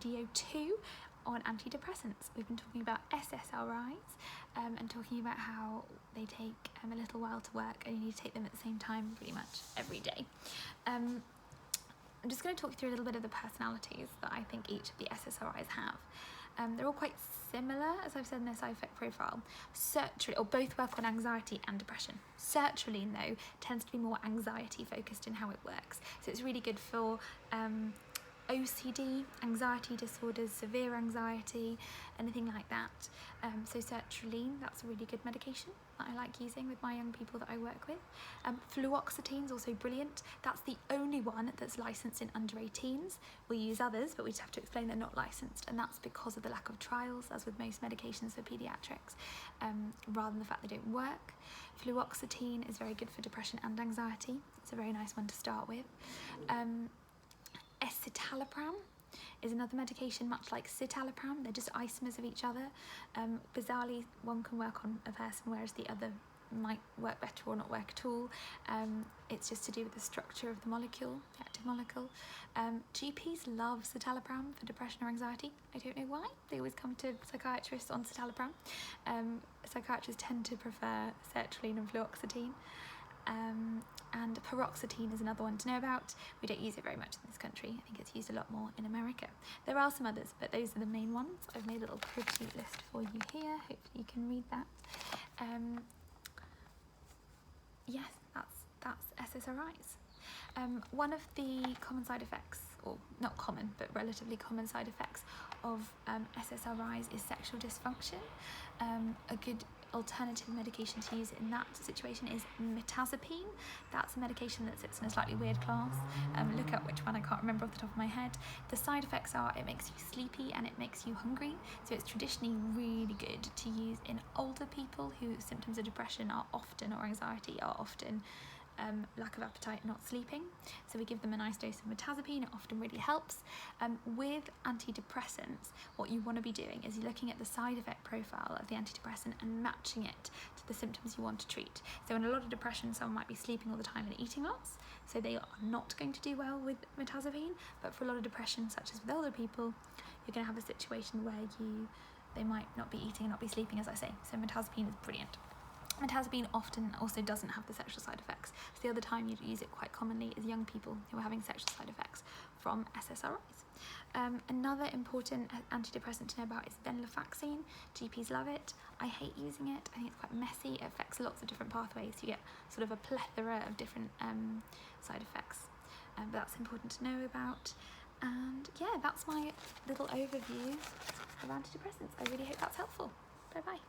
video 2 on antidepressants. We've been talking about SSRIs and talking about how they take a little while to work and you need to take them at the same time pretty much every day. I'm just going to talk you through a little bit of the personalities that I think each of the SSRIs have. They're all quite similar, as I've said in their side effect profile. Sertraline, or both work on anxiety and depression. Sertraline, though, tends to be more anxiety focused in how it works. So it's really good for OCD, anxiety disorders, severe anxiety, anything like that. So sertraline, that's a really good medication that I like using with my young people that I work with. Fluoxetine is also brilliant. That's the only one that's licensed in under 18s. We use others, but we just have to explain they're not licensed, and that's because of the lack of trials, as with most medications for paediatrics, rather than the fact they don't work. Fluoxetine is very good for depression and anxiety. It's a very nice one to start with. Escitalopram is another medication much like citalopram. They're just isomers of each other. Bizarrely, one can work on a person whereas the other might work better or not work at all. It's just to do with the structure of the molecule, the active molecule. GPs love citalopram for depression or anxiety. I don't know why. They always come to psychiatrists on citalopram. Psychiatrists tend to prefer sertraline and fluoxetine. And paroxetine is another one to know about. We don't use it very much in this country. I think it's used a lot more in America. There are some others, but those are the main ones. I've made a little crib list for you here. Hopefully you can read that. Yes, that's SSRIs. One of the common side effects, or not common, but relatively common side effects of SSRIs is sexual dysfunction. A good alternative medication to use in that situation is mirtazapine. That's a medication that sits in a slightly weird class. Look at which one, I can't remember off the top of my head. The side effects are it makes you sleepy and it makes you hungry, so it's traditionally really good to use in older people whose symptoms of depression are often, or anxiety are often, lack of appetite, not sleeping. So we give them a nice dose of mirtazapine. It often really helps. With antidepressants, what you want to be doing is you're looking at the side effect profile of the antidepressant and matching it to the symptoms you want to treat. So in a lot of depression, someone might be sleeping all the time and eating lots, so they are not going to do well with mirtazapine. But for a lot of depression, such as with older people, you're going to have a situation where they might not be eating and not be sleeping, as I say. So mirtazapine is brilliant. Mirtazapine often also doesn't have the sexual side effects. So the other time you'd use it quite commonly is young people who are having sexual side effects from SSRIs. Another important antidepressant to know about is venlafaxine. GPs love it. I hate using it. I think it's quite messy. It affects lots of different pathways. You get sort of a plethora of different side effects. But that's important to know about. And yeah, that's my little overview of antidepressants. I really hope that's helpful. Bye bye.